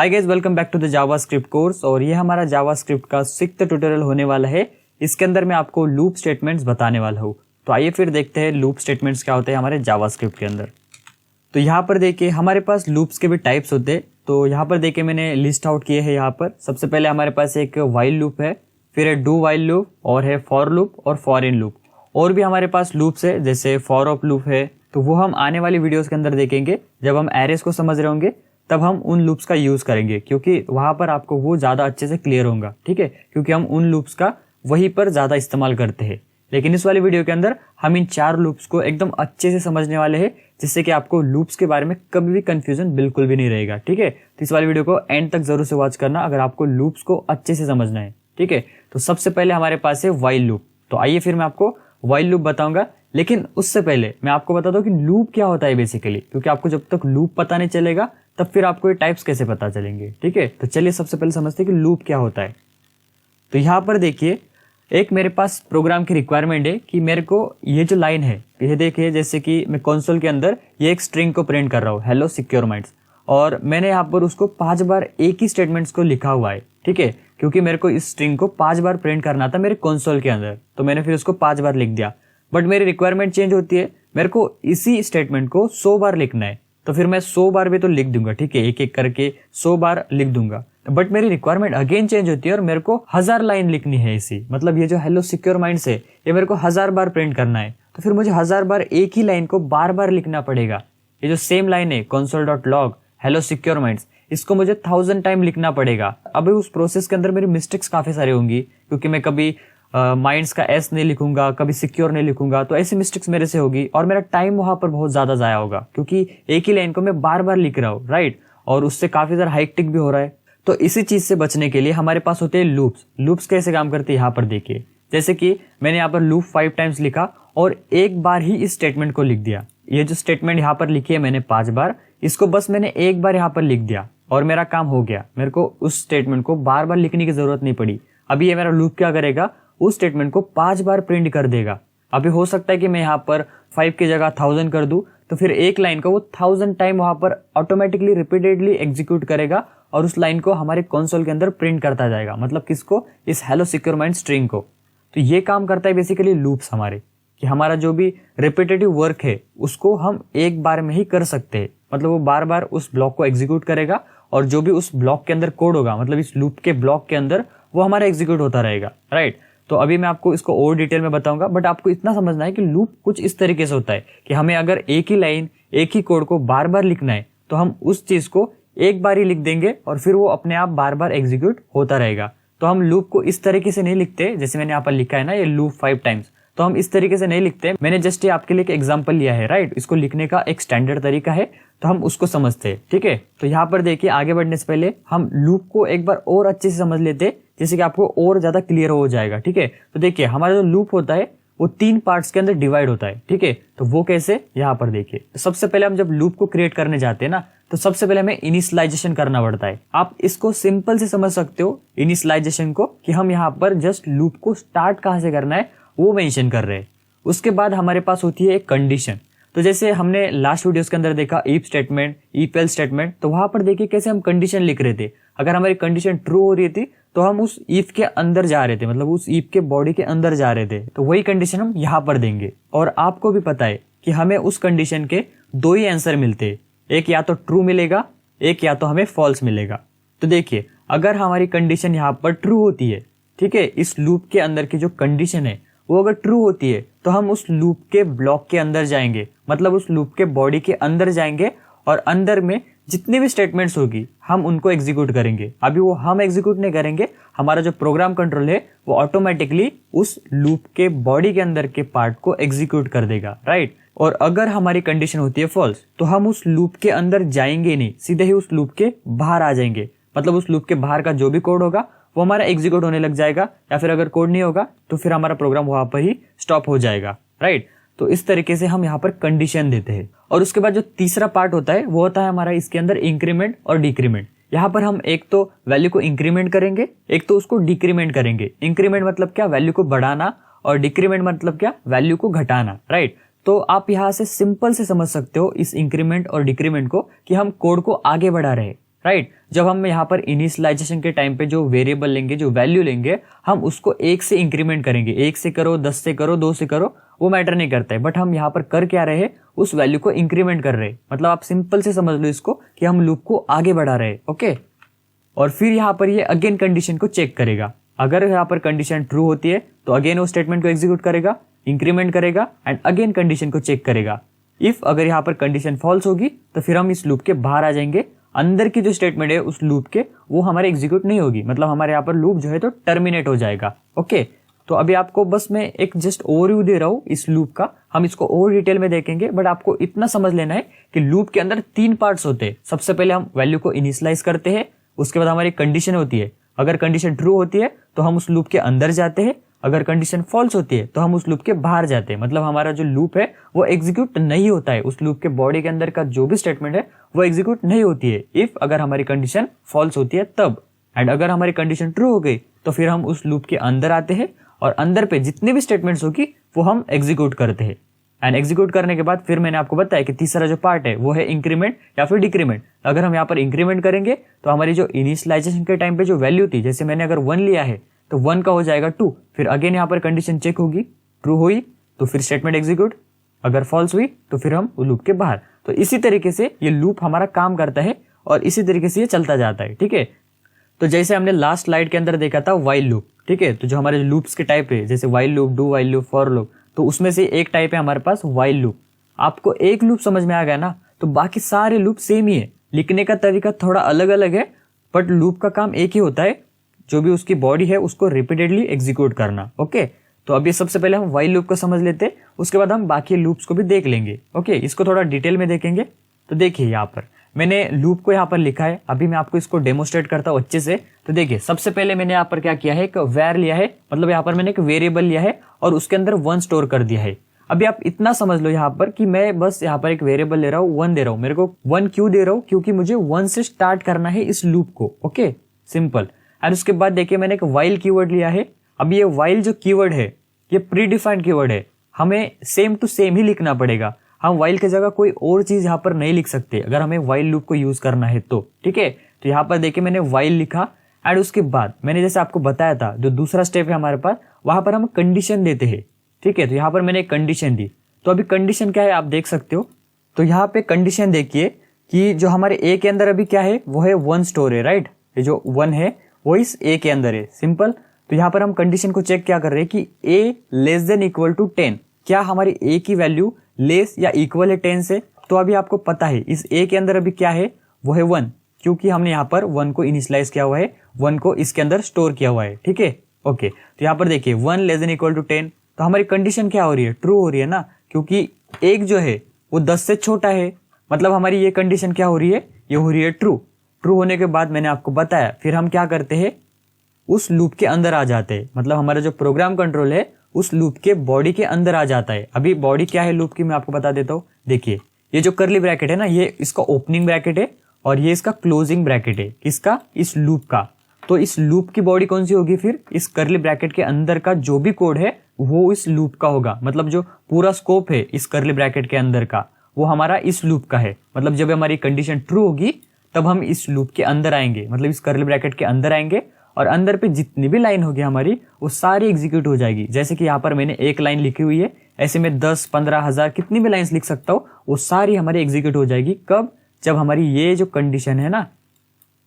Hi guys, welcome back to the JavaScript course. और ये हमारा जावास्क्रिप्ट का 6th ट्यूटोरियल होने वाला है। इसके अंदर मैं आपको लूप स्टेटमेंट्स बताने वाला हूँ। तो आइए फिर देखते हैं लूप स्टेटमेंट्स क्या होते हैं हमारे जावास्क्रिप्ट के अंदर। तो यहाँ पर देखिए हमारे पास लूप्स के भी टाइप्स होते हैं। तो यहाँ पर देखिए मैंने लिस्ट आउट किए हैं। यहाँ पर सबसे पहले हमारे पास एक व्हाइल लूप है, फिर है डू व्हाइल लूप और है फॉर लूप और फॉर इन लूप। और भी हमारे पास लूप्स है जैसे फॉर ऑफ लूप है। तो वो हम आने वाली वीडियोस के अंदर देखेंगे। जब हम एरेस को समझ रहे होंगे तब हम उन लूप्स का यूज करेंगे, क्योंकि वहां पर आपको वो ज्यादा अच्छे से क्लियर होगा। ठीक है, क्योंकि हम उन लूप्स का वहीं पर ज्यादा इस्तेमाल करते हैं। लेकिन इस वाली वीडियो के अंदर हम इन 4 लूप्स को एकदम अच्छे से समझने वाले हैं, जिससे कि आपको लूप्स के बारे में कभी भी कंफ्यूजन बिल्कुल भी नहीं रहेगा। ठीक है, तो इस वाली वीडियो को एंड तक जरूर से वॉच करना अगर आपको लूप्स को अच्छे से समझना है। ठीक है, तो सबसे पहले हमारे पास है व्हाइल लूप। तो आइए फिर मैं आपको व्हाइल लूप बताऊंगा, लेकिन उससे पहले मैं आपको बता दूं कि लूप क्या होता है बेसिकली, क्योंकि आपको जब तक लूप पता नहीं चलेगा तब फिर आपको ये टाइप्स कैसे पता चलेंगे। ठीक है, तो चलिए सबसे पहले समझते हैं कि लूप क्या होता है। तो यहाँ पर देखिए एक मेरे पास प्रोग्राम की रिक्वायरमेंट है कि मेरे को ये जो लाइन है, ये देखिए जैसे कि मैं कंसोल के अंदर ये एक स्ट्रिंग को प्रिंट कर रहा हूँ, हेलो सिक्योर माइंड्स, और मैंने यहाँ पर उसको 5 बार एक ही स्टेटमेंट्स को लिखा हुआ है। ठीक है, क्योंकि मेरे को इस स्ट्रिंग को 5 बार प्रिंट करना था मेरे कंसोल के अंदर, तो मैंने फिर उसको 5 बार लिख दिया। बट मेरी रिक्वायरमेंट चेंज होती है, मेरे को इसी स्टेटमेंट को 100 बार लिखना है, तो फिर मैं 100 बार भी तो लिख दूंगा। ठीक है, एक एक करके 100 बार लिख दूंगा। बट मेरी रिक्वायरमेंट अगेन चेंज होती है और मेरे को 1000 लाइन लिखनी है इसी, मतलब ये जो हेलो सिक्योर माइंड्स है ये मेरे को 1000 बार प्रिंट करना है, तो फिर मुझे 1000 बार एक ही लाइन को बार बार लिखना पड़ेगा। ये जो सेम लाइन है console.log हेलो सिक्योर माइंड्स, इसको मुझे 1000 टाइम लिखना पड़ेगा। अब उस प्रोसेस के अंदर मेरी मिस्टेक्स काफी सारी होंगी, क्योंकि मैं कभी माइंड्स का एस नहीं लिखूंगा, कभी सिक्योर नहीं लिखूंगा, तो ऐसी मिस्टेक्स मेरे से होगी और मेरा टाइम वहां पर बहुत ज्यादा जाया होगा, क्योंकि एक ही लाइन को मैं बार बार लिख रहा हूँ। राइट, और उससे काफी ज्यादा हाइकटिक भी हो रहा है। तो इसी चीज से बचने के लिए हमारे पास होते हैं लूप्स। लूप्स कैसे काम करते हैं यहाँ पर देखिए, जैसे कि मैंने यहाँ पर लूप 5 टाइम्स लिखा और एक बार ही इस स्टेटमेंट को लिख दिया। ये जो स्टेटमेंट यहाँ पर लिखी है मैंने 5 बार, इसको बस मैंने एक बार यहाँ पर लिख दिया और मेरा काम हो गया। मेरे को उस स्टेटमेंट को बार बार लिखने की जरूरत नहीं पड़ी। अभी ये मेरा लूप क्या करेगा, उस स्टेटमेंट को 5 बार प्रिंट कर देगा। अभी हो सकता है कि मैं यहाँ पर 5 की जगह 1000 कर दूं, तो फिर एक लाइन को वो 1000 टाइम वहां पर ऑटोमेटिकली रिपीटेडली एग्जीक्यूट करेगा और उस लाइन को हमारे कंसोल के अंदर प्रिंट करता जाएगा। मतलब किसको, इस हेलो सिक्योर माइंड स्ट्रिंग को। तो ये काम करता है बेसिकली लूप्स हमारे, कि हमारा जो भी रिपीटेटिव वर्क है उसको हम एक बार में ही कर सकते हैं। मतलब वो बार बार उस ब्लॉक को एग्जीक्यूट करेगा और जो भी उस ब्लॉक के अंदर कोड होगा, मतलब इस लूप के ब्लॉक के अंदर, वो हमारा एग्जीक्यूट होता रहेगा। राइट, तो अभी मैं आपको इसको और डिटेल में बताऊंगा, बट आपको इतना समझना है कि लूप कुछ इस तरीके से होता है कि हमें अगर एक ही लाइन एक ही कोड को बार बार लिखना है तो हम उस चीज को एक बार ही लिख देंगे और फिर वो अपने आप बार बार एग्जीक्यूट होता रहेगा। तो हम लूप को इस तरीके से नहीं लिखते, जैसे मैंने यहाँ पर लिखा है ना ये लूप 5 टाइम्स, तो हम इस तरीके से नहीं लिखते। मैंने जस्ट ये आपके लिए एक एग्जांपल लिया है। राइट, इसको लिखने का एक स्टैंडर्ड तरीका है, तो हम उसको समझते हैं। ठीक है, तो यहाँ पर देखिए आगे बढ़ने से पहले हम लूप को एक बार और अच्छे से समझ लेते हैं, जैसे कि आपको और ज्यादा क्लियर हो जाएगा। ठीक है, तो देखिए हमारा जो लूप होता है वो 3 पार्ट्स के अंदर डिवाइड होता है। ठीक है, तो वो कैसे, यहाँ पर देखिए। तो सबसे पहले हम जब लूप को क्रिएट करने जाते हैं ना, तो सबसे पहले हमें इनिशियलाइजेशन करना पड़ता है। आप इसको सिंपल से समझ सकते हो इनिशियलाइजेशन को, कि हम यहाँ पर जस्ट लूप को स्टार्ट कहाँ से करना है वो मेंशन कर रहे हैं। उसके बाद हमारे पास होती है एक कंडीशन। तो जैसे हमने लास्ट वीडियोस के अंदर देखा if statement, if else statement, तो वहां पर देखिए कैसे हम कंडीशन लिख रहे थे। अगर हमारी कंडीशन ट्रू हो रही थी तो हम उस इफ के अंदर जा रहे थे, मतलब उस इफ के बॉडी के अंदर जा रहे थे, तो वही कंडीशन हम यहाँ पर देंगे। और आपको भी पता है कि हमें उस कंडीशन के 2 ही आंसर मिलते हैं, एक या तो ट्रू मिलेगा, एक या तो हमें फॉल्स मिलेगा। तो देखिए अगर हमारी कंडीशन यहाँ पर ट्रू होती है, ठीक है, इस लूप के अंदर की जो कंडीशन है वो अगर ट्रू होती है तो हम उस लूप के ब्लॉक के अंदर जाएंगे, मतलब उस लूप के बॉडी के अंदर जाएंगे और अंदर में जितने भी स्टेटमेंट्स होगी हम उनको एग्जीक्यूट करेंगे। अभी वो हम एग्जीक्यूट नहीं करेंगे, हमारा जो प्रोग्राम कंट्रोल है वो ऑटोमेटिकली उस लूप के बॉडी के अंदर के पार्ट को एग्जीक्यूट कर देगा। राइट, और अगर हमारी कंडीशन होती है फॉल्स तो हम उस लूप के अंदर जाएंगे नहीं, सीधे ही उस लूप के बाहर आ जाएंगे। मतलब उस लूप के बाहर का जो भी कोड होगा वो हमारा एग्जीक्यूट होने लग जाएगा, या फिर अगर कोड नहीं होगा तो फिर हमारा प्रोग्राम वहां पर ही स्टॉप हो जाएगा। राइट, तो इस तरीके से हम यहाँ पर कंडीशन देते हैं। और उसके बाद जो तीसरा पार्ट होता है वो होता है हमारा इसके अंदर इंक्रीमेंट और डिक्रीमेंट। यहाँ पर हम एक तो वैल्यू को इंक्रीमेंट करेंगे, एक तो उसको डिक्रीमेंट करेंगे। इंक्रीमेंट मतलब क्या, वैल्यू को बढ़ाना, और डिक्रीमेंट मतलब क्या, वैल्यू को घटाना। राइट, तो आप यहाँ से सिंपल से समझ सकते हो इस इंक्रीमेंट और डिक्रीमेंट को, कि हम कोड को आगे बढ़ा रहे हैं। राइट। जब हम यहाँ पर इनिशियलाइजेशन के टाइम पे जो वेरिएबल लेंगे, जो वैल्यू लेंगे, हम उसको 1 से इंक्रीमेंट करेंगे। 1 से करो, 10 से करो, 2 से करो, वो मैटर नहीं करता है। बट हम यहाँ पर कर क्या रहे हैं, उस वैल्यू को इंक्रीमेंट कर रहे हैं। मतलब आप सिंपल से समझ लो इसको कि हम लूप को आगे बढ़ा रहे हैं। ओके, और फिर यहाँ पर ये अगेन कंडीशन को चेक करेगा। अगर यहाँ पर कंडीशन ट्रू होती है तो अगेन वो स्टेटमेंट को एग्जीक्यूट करेगा, इंक्रीमेंट करेगा एंड अगेन कंडीशन को चेक करेगा। इफ अगर यहाँ पर कंडीशन फॉल्स होगी तो फिर हम इस लूप के बाहर आ जाएंगे। अंदर की जो स्टेटमेंट है उस लूप के, वो हमारे एग्जीक्यूट नहीं होगी। मतलब हमारे यहाँ पर लूप जो है तो टर्मिनेट हो जाएगा। ओके, तो अभी आपको बस मैं एक जस्ट ओवरव्यू दे रहा हूँ इस लूप का। हम इसको और डिटेल में देखेंगे, बट आपको इतना समझ लेना है कि लूप के अंदर 3 पार्ट्स होते हैं। सबसे पहले हम वैल्यू को इनिशियलाइज करते हैं, उसके बाद हमारी कंडीशन होती है। अगर कंडीशन ट्रू होती है तो हम उस लूप के अंदर जाते हैं, अगर कंडीशन फॉल्स होती है तो हम उस लूप के बाहर जाते हैं। मतलब हमारा जो लूप है वो एग्जीक्यूट नहीं होता है। उस लूप के बॉडी के अंदर का जो भी स्टेटमेंट है वो एग्जीक्यूट नहीं होती है इफ अगर हमारी कंडीशन फॉल्स होती है तब। एंड अगर हमारी कंडीशन ट्रू हो गई तो फिर हम उस लूप के अंदर आते हैं और अंदर पे जितनी भी स्टेटमेंट्स होगी वो हम एग्जीक्यूट करते हैं। एंड एग्जीक्यूट करने के बाद फिर मैंने आपको बताया कि तीसरा जो पार्ट है वो है इंक्रीमेंट या फिर डिक्रीमेंट। अगर हम यहाँ पर इंक्रीमेंट करेंगे तो हमारी जो इनिशियलाइजेशन के टाइम पे जो वैल्यू थी, जैसे मैंने अगर 1 लिया है तो 1 का हो जाएगा 2। फिर अगेन यहाँ पर कंडीशन चेक होगी, ट्रू हुई तो फिर स्टेटमेंट एग्जीक्यूट, अगर फॉल्स हुई तो फिर हम लूप के बाहर। तो इसी तरीके से ये लूप हमारा काम करता है और इसी तरीके से ये चलता जाता है। ठीक है, तो जैसे हमने लास्ट स्लाइड के अंदर देखा था व्हाइल लूप। ठीक है, तो जो हमारे लूप्स के टाइप है जैसे while loop, do while loop, for loop, तो उसमें से एक टाइप है हमारे पास व्हाइल लूप। आपको एक लूप समझ में आ गया ना, तो बाकी सारे लूप सेम ही है। लिखने का तरीका थोड़ा अलग अलग है बट लूप का काम एक ही होता है, जो भी उसकी बॉडी है उसको रिपीटेडली एग्जीक्यूट करना। ओके, तो अभी सबसे पहले हम व्हाइल लूप को समझ लेते हैं, उसके बाद हम बाकी लूप्स को भी देख लेंगे। ओके, इसको थोड़ा डिटेल में देखेंगे। तो देखिए यहाँ पर मैंने लूप को यहाँ पर लिखा है, अभी मैं आपको इसको डेमोस्ट्रेट करता हूँ अच्छे से। तो देखिए सबसे पहले मैंने यहाँ पर क्या किया है, एक वैर लिया है, मतलब यहाँ पर मैंने एक वेरिएबल लिया है और उसके अंदर 1 स्टोर कर दिया है। अभी आप इतना समझ लो यहाँ पर कि मैं बस यहाँ पर एक वेरिएबल ले रहा हूँ, 1 दे रहा हूँ। मेरे को 1 क्यों दे रहा हूँ, क्योंकि मुझे 1 से स्टार्ट करना है इस लूप को। Okay, simple. और उसके बाद देखिए मैंने एक व्हाइल कीवर्ड लिया है। अब ये व्हाइल जो कीवर्ड है ये प्री डिफाइंड कीवर्ड है, हमें सेम टू सेम ही लिखना पड़ेगा। हम व्हाइल की जगह कोई और चीज यहाँ पर नहीं लिख सकते अगर हमें व्हाइल लूप को यूज करना है तो। ठीक है, तो यहाँ पर देखिए मैंने व्हाइल लिखा एंड उसके बाद मैंने जैसे आपको बताया था जो दूसरा स्टेप है हमारे पास, वहां पर हम कंडीशन देते हैं। ठीक है, तो यहाँ पर मैंने एक कंडीशन दी। तो अभी कंडीशन क्या है आप देख सकते हो। तो यहाँ पे कंडीशन देखिए कि जो हमारे ए के अंदर अभी क्या है वो है 1 स्टोर है, राइट। ये जो 1 है वो इस ए के अंदर है, सिंपल। तो यहाँ पर हम कंडीशन को चेक क्या कर रहे हैं कि a less than equal to 10, क्या हमारी a की वैल्यू लेस या इक्वल है 10 से। तो अभी आपको पता है इस a के अंदर अभी क्या है वो है 1, क्योंकि हमने यहाँ पर 1 को इनिशियलाइज किया हुआ है, 1 को इसके अंदर स्टोर किया हुआ है। ठीक है, ओके। तो यहाँ पर देखिए 1 लेस देन इक्वल टू 10, तो हमारी कंडीशन क्या हो रही है, ट्रू हो रही है ना, क्योंकि 1 जो है वो 10 से छोटा है। मतलब हमारी ये कंडीशन क्या हो रही है, ये हो रही है ट्रू। ट्रू होने के बाद मैंने आपको बताया फिर हम क्या करते हैं, उस लूप के अंदर आ जाते हैं। मतलब हमारा जो प्रोग्राम कंट्रोल है उस लूप के बॉडी के अंदर आ जाता है। अभी बॉडी क्या है लूप की मैं आपको बता देता हूँ। देखिए ये जो कर्ली ब्रैकेट है ना, ये इसका ओपनिंग ब्रैकेट है और ये इसका क्लोजिंग ब्रैकेट है। किसका, इस लूप का। तो इस लूप की बॉडी कौन सी होगी, फिर इस कर्ली ब्रैकेट के अंदर का जो भी कोड है वो इस लूप का होगा। मतलब जो पूरा स्कोप है इस कर्ली ब्रैकेट के अंदर का वो हमारा इस लूप का है। मतलब जब हमारी कंडीशन ट्रू होगी तब हम इस लूप के अंदर आएंगे, मतलब इस कर्ली ब्रैकेट के अंदर आएंगे और अंदर पे जितनी भी लाइन होगी हमारी वो सारी एग्जीक्यूट हो जाएगी। जैसे कि यहाँ पर मैंने एक लाइन लिखी हुई है, ऐसे में 10, 15, 1000 कितनी भी लाइन्स लिख सकता हूँ, वो सारी हमारी एग्जीक्यूट हो जाएगी। कब, जब हमारी ये जो कंडीशन है ना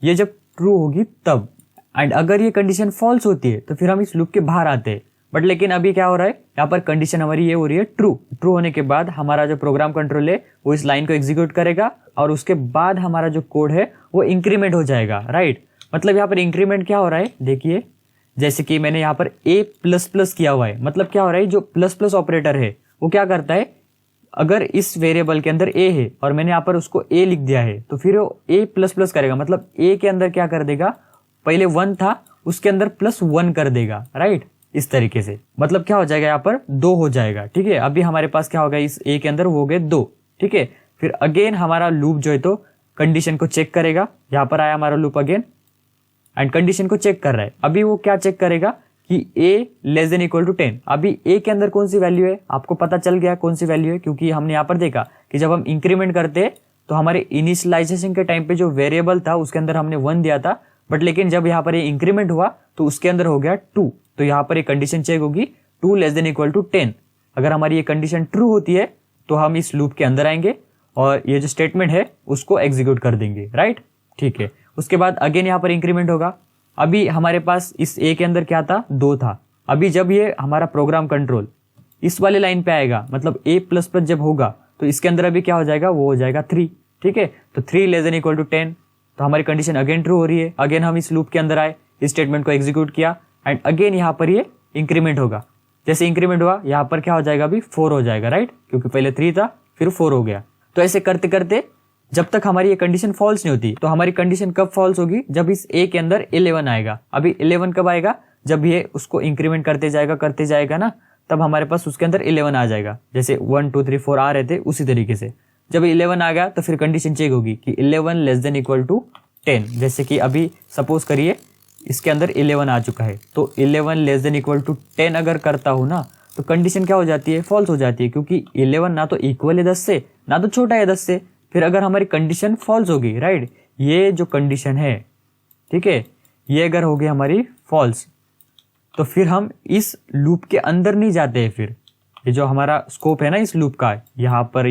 ये जब ट्रू होगी तब। एंड अगर ये कंडीशन फॉल्स होती है तो फिर हम इस लूप के बाहर आते हैं। बट लेकिन अभी क्या हो रहा है, यहाँ पर कंडीशन हमारी ये हो रही है ट्रू। ट्रू होने के बाद हमारा जो प्रोग्राम कंट्रोल है वो इस लाइन को एग्जीक्यूट करेगा और उसके बाद हमारा जो कोड है वो इंक्रीमेंट हो जाएगा, राइट। मतलब यहाँ पर इंक्रीमेंट क्या हो रहा है, देखिए जैसे कि मैंने यहाँ पर a++ किया हुआ है। मतलब क्या हो रहा है, जो ++ ऑपरेटर है वो क्या करता है, अगर इस वेरिएबल के अंदर a है और मैंने यहाँ पर उसको a लिख दिया है तो फिर वो a++ करेगा। मतलब a के अंदर क्या कर देगा, पहले 1 था उसके अंदर +1 कर देगा, राइट। इस तरीके से मतलब क्या हो जाएगा, यहाँ पर 2 हो जाएगा। ठीक है, अभी हमारे पास क्या होगा, इस a के अंदर हो गए 2। ठीक है, फिर अगेन हमारा लूप जो है तो कंडीशन को चेक करेगा। यहाँ पर आया हमारा लूप अगेन एंड कंडीशन को चेक कर रहा है। अभी वो क्या चेक करेगा कि a less than equal to 10। अभी a के अंदर कौन सी वैल्यू है, आपको पता चल गया कौन सी वैल्यू है, क्योंकि हमने यहाँ पर देखा कि जब हम इंक्रीमेंट करते हैं तो हमारे इनिशियलाइजेशन के टाइम पे जो वेरिएबल था उसके अंदर हमने 1 दिया था, बट लेकिन जब यहाँ पर ये इंक्रीमेंट हुआ तो उसके अंदर हो गया 2। तो यहाँ पर ये कंडीशन चेक होगी 2 ≤ 10। अगर हमारी ये कंडीशन ट्रू होती है तो हम इस लूप के अंदर आएंगे और ये जो स्टेटमेंट है उसको एग्जीक्यूट कर देंगे, राइट। ठीक है, उसके बाद अगेन यहाँ पर इंक्रीमेंट होगा। अभी हमारे पास इस ए के अंदर क्या था, 2 था। अभी जब ये हमारा प्रोग्राम कंट्रोल इस वाले लाइन पे आएगा, मतलब a++ जब होगा तो इसके अंदर अभी क्या हो जाएगा, वो हो जाएगा 3। ठीक है, तो 3 ≤ 10, तो हमारी कंडीशन अगेन ट्रू हो रही है। अगेन हम इस लूप के अंदर आए, इस स्टेटमेंट को एग्जीक्यूट किया एंड अगेन यहाँ पर ये इंक्रीमेंट होगा। जैसे इंक्रीमेंट हुआ यहाँ पर क्या हो जाएगा, अभी 4 हो जाएगा, राइट, क्योंकि पहले 3 था फिर 4 हो गया। तो ऐसे करते करते जब तक हमारी ये कंडीशन फॉल्स नहीं होती, तो हमारी कंडीशन कब फॉल्स होगी, जब इस ए के अंदर 11 आएगा। अभी 11 कब आएगा, जब ये उसको इंक्रीमेंट करते जाएगा ना, तब हमारे पास उसके अंदर 11 आ जाएगा। जैसे 1 2 3 4 आ रहे थे उसी तरीके से जब 11 आ गया तो फिर कंडीशन चेक होगी कि 11 ≤ 10। जैसे कि अभी सपोज करिए इसके अंदर 11 आ चुका है, तो 11 ≤ 10 अगर करता हूं ना, तो कंडीशन क्या हो जाती है, फॉल्स हो जाती है, क्योंकि 11 ना तो इक्वल है 10 से, ना तो छोटा है 10 से। फिर अगर हमारी कंडीशन फॉल्स होगी, राइट, ये जो कंडीशन है, ठीक है, ये अगर होगी हमारी फॉल्स, तो फिर हम इस लूप के अंदर नहीं जाते हैं। फिर ये जो हमारा स्कोप है ना इस लूप का, यहाँ पर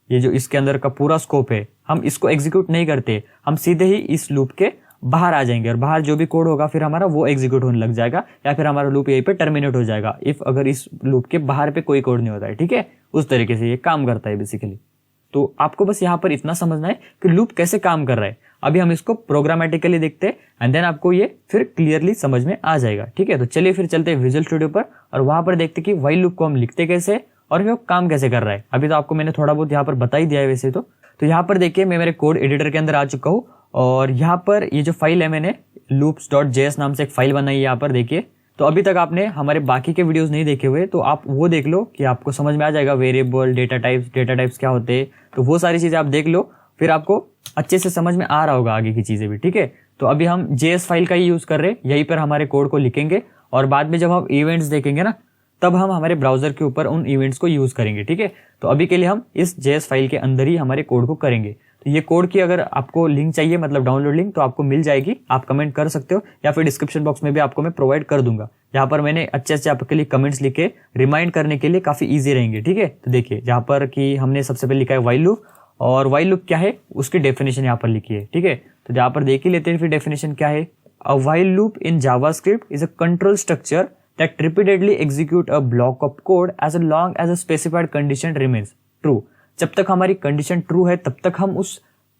ये जो इसके अंदर का पूरा स्कोप है, हम इसको एग्जीक्यूट नहीं करते, हम सीधे ही इस लूप के बाहर आ जाएंगे और बाहर जो भी कोड होगा फिर हमारा वो एग्जीक्यूट होने लग जाएगा, या फिर हमारा लूप यहीं पे टर्मिनेट हो जाएगा इफ अगर इस लूप के बाहर पे कोई कोड नहीं होता है। ठीक है, उस तरीके से ये काम करता है बेसिकली। तो आपको बस यहाँ पर इतना समझना है कि लूप कैसे काम कर रहा है। अभी हम इसको प्रोग्रामेटिकली देखते हैं एंड देन आपको ये फिर क्लियरली समझ में आ जाएगा। ठीक है, तो चलिए फिर चलते हैं विजुअल स्टूडियो पर और वहां पर देखते कि व्हाइल लूप को हम लिखते कैसे और वो काम कैसे कर रहा है। अभी तो आपको मैंने थोड़ा बहुत यहाँ पर बता ही दिया है वैसे तो यहाँ पर देखिए मैं मेरे कोड एडिटर के अंदर आ चुका हूँ और यहाँ पर ये जो फाइल है मैंने loops.js नाम से एक फाइल बनाई है। यहाँ पर देखिए, तो अभी तक आपने हमारे बाकी के वीडियोस नहीं देखे हुए तो आप वो देख लो कि आपको समझ में आ जाएगा वेरिएबल, डेटा टाइप्स क्या होते हैं, तो वो सारी चीजें आप देख लो, फिर आपको अच्छे से समझ में आ रहा होगा आगे की चीजें भी। ठीक है, तो अभी हम JS फाइल का ही यूज कर रहे हैं, यहीं पर हमारे कोड को लिखेंगे और बाद में जब हम इवेंट्स देखेंगे ना तब हम हमारे ब्राउजर के ऊपर उन इवेंट्स को यूज करेंगे। ठीक है, तो अभी के लिए हम इस JS फाइल के अंदर ही हमारे कोड को करेंगे। तो ये कोड की अगर आपको लिंक चाहिए, मतलब डाउनलोड लिंक, तो आपको मिल जाएगी, आप कमेंट कर सकते हो या फिर डिस्क्रिप्शन बॉक्स में भी आपको मैं प्रोवाइड कर दूंगा। यहाँ पर मैंने अच्छे से आपके लिए कमेंट्स लिखे, रिमाइंड करने के लिए काफी ईजी रहेंगे। ठीक है, तो देखिए यहाँ पर कि हमने सबसे पहले लिखा है व्हाइल लूप, और व्हाइल लूप क्या है उसकी डेफिनेशन यहाँ पर लिखी है। ठीक है, तो यहाँ पर देख ही लेते हैं फिर डेफिनेशन क्या है। A while loop in JavaScript is a control structure that repeatedly execute a block of code as long as a specified condition remains true। जब तक हमारी कंडीशन ट्रू है तब तक हम उस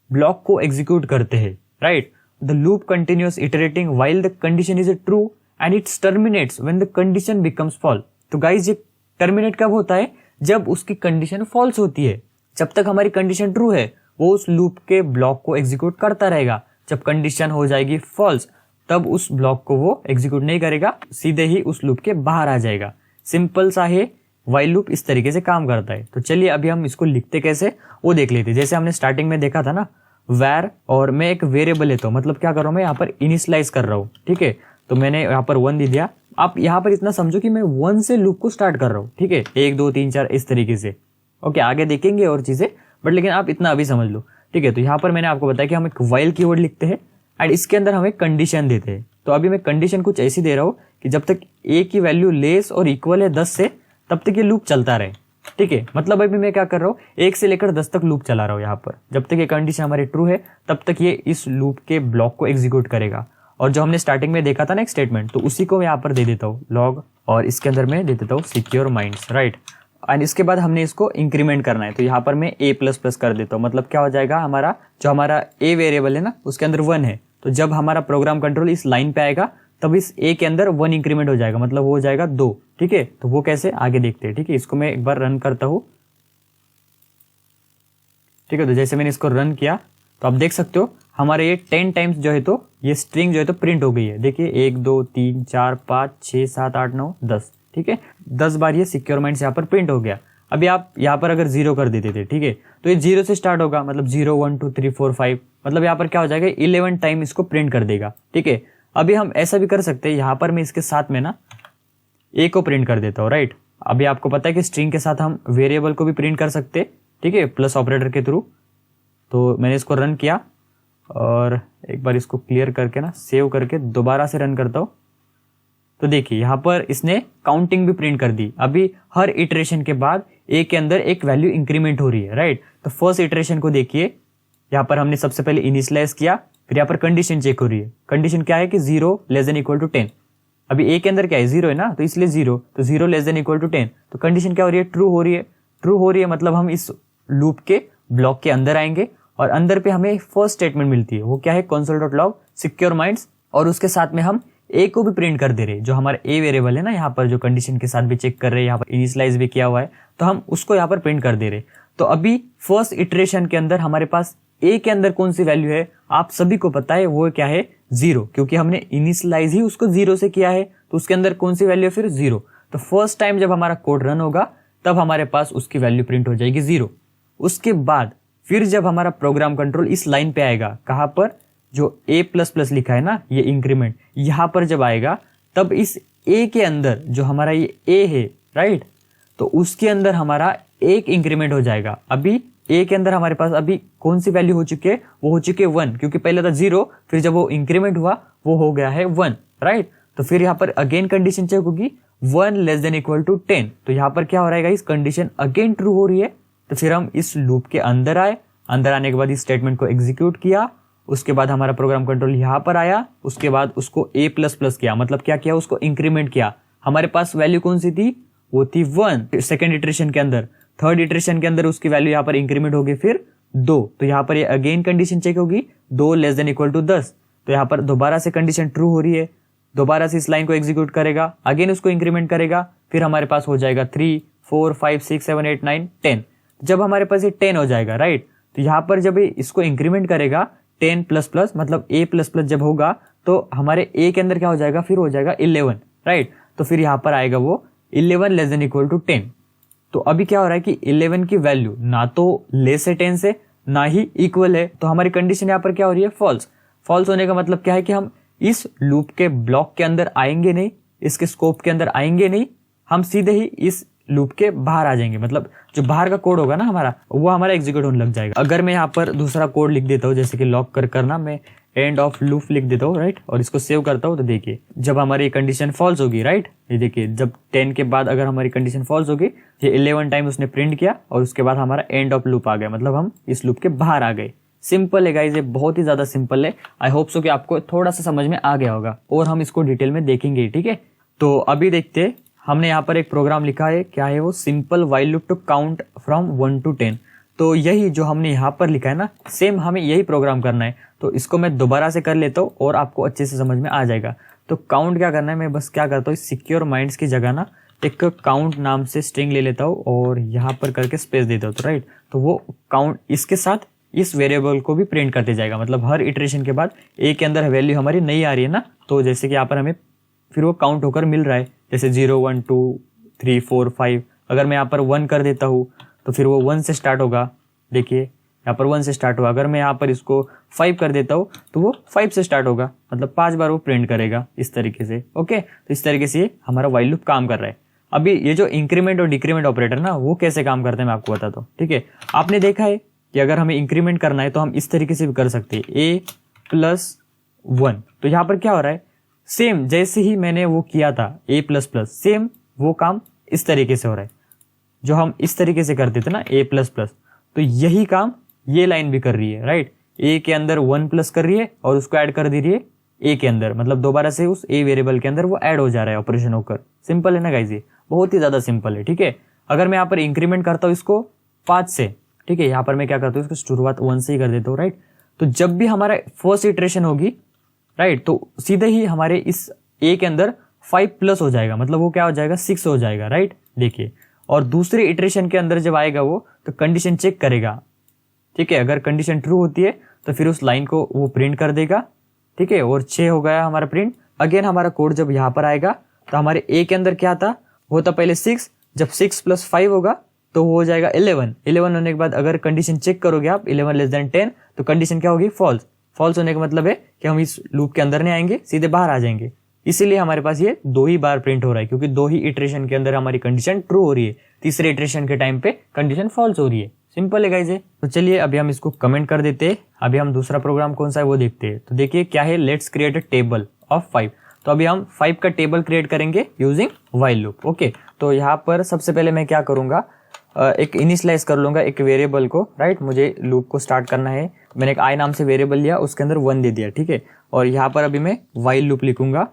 ब्लॉक को एग्जीक्यूट करते हैं, right. The loop continuous iterating while the condition is true and it terminates when the condition becomes false। तो गाइज ये टर्मिनेट कब होता है, जब उसकी कंडीशन फॉल्स होती है। जब तक हमारी कंडीशन ट्रू है वो उस लूप के ब्लॉक को एग्जीक्यूट करता रहेगा, जब कंडीशन हो जाएगी फॉल्स तब उस ब्लॉक को वो एग्जीक्यूट नहीं करेगा, सीधे ही उस लूप के बाहर आ जाएगा। सिंपल सा है व्हाइल लूप, इस तरीके से काम करता है। तो चलिए अभी हम इसको लिखते कैसे वो देख लेते हैं। जैसे हमने स्टार्टिंग में देखा था ना वैर, और मैं एक वेरिएबल लेता हूँ, मतलब क्या कर रहा हूँ मैं यहाँ पर इनिशियलाइज कर रहा हूँ। ठीक है, तो मैंने यहाँ पर 1 दे दिया। आप यहाँ पर इतना समझो कि मैं 1 से लूप को स्टार्ट कर रहा हूँ। ठीक है, 1 2 3 4 इस तरीके से। ओके, आगे देखेंगे और चीजें, बट लेकिन आप इतना अभी समझ लो। ठीक है, तो यहाँ पर मैंने आपको बताया कि हम एक व्हाइल कीवर्ड लिखते हैं एंड इसके अंदर हम एक कंडीशन देते हैं। तो अभी मैं कंडीशन कुछ ऐसी दे रहा हूँ कि जब तक a की वैल्यू लेस और इक्वल है 10 से तब तक ये लूप चलता रहे। ठीक है, मतलब अभी मैं क्या कर रहा हूँ, 1 से लेकर 10 तक लूप चला रहा हूँ। यहाँ पर जब तक ये कंडीशन हमारी ट्रू है तब तक ये इस लूप के ब्लॉक को एग्जीक्यूट करेगा। और जो हमने स्टार्टिंग में देखा था ना एक स्टेटमेंट, तो उसी को मैं यहाँ पर दे देता हूँ लॉग, और इसके अंदर मैं दे देता हूँ सिक्योर माइंड्स, राइट। एंड इसके बाद हमने इसको इंक्रीमेंट करना है, तो यहाँ पर मैं a++ कर देता हूँ। मतलब क्या हो जाएगा, हमारा जो हमारा a वेरिएबल है ना उसके अंदर 1 है, तो जब हमारा प्रोग्राम कंट्रोल इस लाइन पे आएगा तब इस a के अंदर 1 इंक्रीमेंट हो जाएगा, मतलब वो हो जाएगा 2। ठीक है, तो वो कैसे आगे देखते हैं। ठीक है, इसको मैं एक बार रन करता हूँ। ठीक है, तो जैसे मैंने इसको रन किया तो आप देख सकते हो हमारे ये 10 टाइम्स जो है तो ये स्ट्रिंग जो है तो प्रिंट हो गई है। देखिए 1 2 3 4 5 6 7 8 9 10। ठीक है, 10 बार ये सिक्योर माइंड्स यहाँ पर प्रिंट हो गया। अभी आप यहाँ पर अगर 0 कर देते थे, ठीक है, तो ये 0 से स्टार्ट होगा, मतलब 0 1 2 3 4 5, मतलब यहाँ पर क्या हो जाएगा 11 टाइम इसको प्रिंट कर देगा। ठीक है, अभी हम ऐसा भी कर सकते हैं, यहाँ पर मैं इसके साथ में ना a को प्रिंट कर देता हूँ, राइट। अभी आपको पता है कि स्ट्रिंग के साथ हम वेरिएबल को भी प्रिंट कर सकते हैं। ठीक है, प्लस ऑपरेटर के थ्रू। तो मैंने इसको रन किया और एक बार इसको क्लियर करके ना सेव करके दोबारा से रन करता हूँ। तो देखिए यहाँ पर इसने काउंटिंग भी प्रिंट कर दी। अभी हर इटरेशन के बाद ए के अंदर एक वैल्यू इंक्रीमेंट हो रही है, राइट। तो फर्स्ट इटरेशन को देखिए, यहाँ पर हमने सबसे पहले इनिशियलाइज किया, फिर यहाँ पर कंडीशन चेक हो रही है। कंडीशन क्या है कि 0 ≤ 10। अभी ए के अंदर क्या है 0 है ना, तो इसलिए 0, तो 0 ≤ 10। तो कंडीशन क्या हो रही है, ट्रू हो रही है। ट्रू हो रही है मतलब हम इस लूप के ब्लॉक के अंदर आएंगे और अंदर पे हमें फर्स्ट स्टेटमेंट मिलती है, वो क्या है console.log सिक्योर माइंड्स, और उसके साथ में हम ए को भी प्रिंट कर दे रहे हैं। जो हमारा ए वेरिएबल है ना, यहाँ पर जो कंडीशन के साथ भी चेक कर रहे हैं, यहाँ पर इनिशियलाइज भी किया हुआ है, तो हम उसको यहाँ पर प्रिंट कर दे रहे हैं। तो अभी फर्स्ट इटरेशन के अंदर हमारे पास ए के अंदर कौन सी वैल्यू है, आप सभी को पता है, वो क्या है 0, क्योंकि हमने इनिशियलाइज ही उसको 0 से किया है, तो उसके अंदर कौन सी वैल्यू है फिर 0। तो फर्स्ट टाइम जब हमारा कोड रन होगा तब हमारे पास उसकी वैल्यू प्रिंट हो जाएगी 0। उसके बाद फिर जब हमारा प्रोग्राम कंट्रोल इस लाइन पे आएगा, कहाँ पर, जो A++ लिखा है ना, ये इंक्रीमेंट, यहाँ पर जब आएगा तब इस A के अंदर जो हमारा ये A है, राइट, तो उसके अंदर हमारा एक इंक्रीमेंट हो जाएगा। अभी A के अंदर हमारे पास अभी कौन सी वैल्यू हो चुकी है, वो हो चुकी है 1, क्योंकि पहले था 0, फिर जब वो इंक्रीमेंट हुआ वो हो गया है 1, राइट। तो फिर यहाँ पर अगेन कंडीशन चेक होगी 1 ≤ 10। तो यहाँ पर क्या हो रहा है गाइस, कंडीशन अगेन ट्रू हो रही है। तो फिर हम इस लूप के अंदर आए, अंदर आने के बाद इस स्टेटमेंट को एग्जीक्यूट किया, उसके बाद हमारा प्रोग्राम कंट्रोल यहाँ पर आया, उसके बाद उसको A++ किया, मतलब क्या किया, उसको इंक्रीमेंट किया। हमारे पास वैल्यू कौन सी थी, वो थी 1 सेकेंड इटरेशन के अंदर। थर्ड इटरेशन के अंदर उसकी वैल्यू यहाँ पर इंक्रीमेंट होगी फिर 2, तो यहाँ पर ये अगेन कंडीशन चेक होगी 2 ≤ 10। तो यहाँ पर दोबारा से कंडीशन ट्रू हो रही है, दोबारा से इस लाइन को एग्जीक्यूट करेगा, अगेन उसको इंक्रीमेंट करेगा, फिर हमारे पास हो जाएगा 3 4 5 6 7 8 9 10। जब हमारे पास ये 10 हो जाएगा, राइट, तो यहाँ पर जब इसको इंक्रीमेंट करेगा 10++ मतलब A++ जब होगा तो हमारे A के अंदर क्या हो जाएगा, फिर हो जाएगा 11, राइट। तो फिर यहाँ पर आएगा वो 11 ≤ 10। तो अभी क्या हो रहा है कि 11 की वैल्यू ना तो लेस है 10 से, ना ही इक्वल है, तो हमारी कंडीशन यहाँ पर क्या हो रही है, फॉल्स। फॉल्स होने का मतलब क्या है कि हम इस लूप के ब्लॉक के अंदर आएंगे नहीं, इसके स्कोप के अंदर आएंगे नहीं, हम सीधे ही इस लूप के बाहर आ जाएंगे। मतलब जो बाहर का कोड होगा ना हमारा, वो हमारा एग्जीक्यूट होने लग जाएगा। अगर मैं यहाँ पर दूसरा कोड लिख देता हूँ, जैसे कि लॉक करना मैं एंड ऑफ लूप लिख देता हूँ, राइट, और इसको सेव करता हूँ, तो देखिए जब हमारी कंडीशन फॉल्स होगी, राइट, ये देखिए जब 10 के बाद अगर हमारी कंडीशन फॉल्स होगी, ये 11 टाइम उसने प्रिंट किया और उसके बाद हमारा एंड ऑफ लूप आ गया, मतलब हम इस लूप के बाहर आ गए। सिंपल है गाइज, ये बहुत ही ज्यादा सिंपल है। आई होप सो कि आपको थोड़ा सा समझ में आ गया होगा, और हम इसको डिटेल में देखेंगे, ठीक है। तो अभी देखते, हमने यहाँ पर एक प्रोग्राम लिखा है, क्या है वो, simple while loop to count from 1 to 10। तो यही जो हमने यहाँ पर लिखा है ना, सेम हमें यही प्रोग्राम करना है। तो इसको मैं दोबारा से कर लेता हूँ और आपको अच्छे से समझ में आ जाएगा। तो काउंट क्या करना है, मैं बस क्या करता हूँ, सिक्योर माइंड्स की जगह ना एक काउंट नाम से स्ट्रिंग ले लेता हूँ और यहाँ पर करके स्पेस देता हूँ, तो राइट, तो वो काउंट इसके साथ इस वेरिएबल को भी प्रिंट करते जाएगा। मतलब हर इटरेशन के बाद ए के अंदर वैल्यू हमारी नई आ रही है ना, तो जैसे कि यहाँ पर हमें फिर वो काउंट होकर मिल रहा है, जैसे 0 1 2 3 4 5। अगर मैं यहाँ पर 1 कर देता हूँ तो फिर वो 1 से स्टार्ट होगा, देखिए यहाँ पर 1 से स्टार्ट हुआ। अगर मैं यहाँ पर इसको 5 कर देता हूँ तो वो 5 से स्टार्ट होगा, मतलब 5 बार वो प्रिंट करेगा इस तरीके से। ओके, तो इस तरीके से हमारा व्हाइल लूप काम कर रहा है। अभी ये जो इंक्रीमेंट और डिक्रीमेंट ऑपरेटर ना, वो कैसे काम करते हैं मैं आपको बताता हूँ, ठीक है। आपने देखा है कि अगर हमें इंक्रीमेंट करना है तो हम इस तरीके से भी कर सकते हैं, A+1। तो यहाँ पर क्या हो रहा है, सेम जैसे ही मैंने वो किया था A++, सेम वो काम इस तरीके से हो रहा है। जो हम इस तरीके से करते थे ना A++, तो यही काम ये लाइन भी कर रही है, राइट। A के अंदर 1+ कर रही है और उसको ऐड कर दे रही है A के अंदर, मतलब दोबारा से उस A वेरिएबल के अंदर वो ऐड हो जा रहा है ऑपरेशन होकर। सिंपल है ना गाइस, ये बहुत ही ज्यादा सिंपल है, ठीक है। अगर मैं यहाँ पर इंक्रीमेंट करता हूँ इसको 5 से, ठीक है, यहाँ पर मैं क्या करता हूँ, इसको शुरुआत 1 से ही कर देता हूँ, राइट। तो जब भी हमारा फर्स्ट इटरेशन होगी, राइट, तो सीधे ही हमारे इस A के अंदर 5+ हो जाएगा, मतलब वो क्या हो जाएगा, 6 हो जाएगा, राइट, देखिए। और दूसरे इटरेशन के अंदर जब आएगा वो, तो कंडीशन चेक करेगा, ठीक है। अगर कंडीशन ट्रू होती है तो फिर उस लाइन को वो प्रिंट कर देगा, ठीक है, और 6 हो गया हमारा प्रिंट। अगेन हमारा कोड जब यहाँ पर आएगा तो हमारे A के अंदर क्या था, वो था पहले 6, जब 6 + 5 होगा तो वो हो जाएगा 11। 11 होने के बाद अगर कंडीशन चेक करोगे आप 11 < 10, तो कंडीशन क्या होगी, फॉल्स। फॉल्स होने का मतलब है कि हम इस लूप के अंदर नहीं आएंगे, सीधे बाहर आ जाएंगे। इसीलिए हमारे पास ये 2 ही बार प्रिंट हो रहा है, क्योंकि 2 ही इटरेशन के अंदर हमारी कंडीशन ट्रू हो रही है, तीसरे इटरेशन के टाइम पे कंडीशन फॉल्स हो रही है। सिंपल है गाइज। तो चलिए अभी हम इसको कमेंट कर देते हैं। अभी हम दूसरा प्रोग्राम कौन सा है वो देखते हैं। तो देखिए क्या है, let's create a table of 5। तो अभी हम 5 का टेबल क्रिएट करेंगे यूजिंग व्हाइल लूप। ओके, तो यहाँ पर सबसे पहले मैं क्या करूंगा, एक इनिशियलाइज कर लूंगा एक वेरिएबल को, राइट। मुझे लूप को स्टार्ट करना है। मैंने एक आई नाम से वेरिएबल लिया, उसके अंदर 1 दे दिया, ठीक है। और यहाँ पर अभी मैं व्हाइल लूप लिखूंगा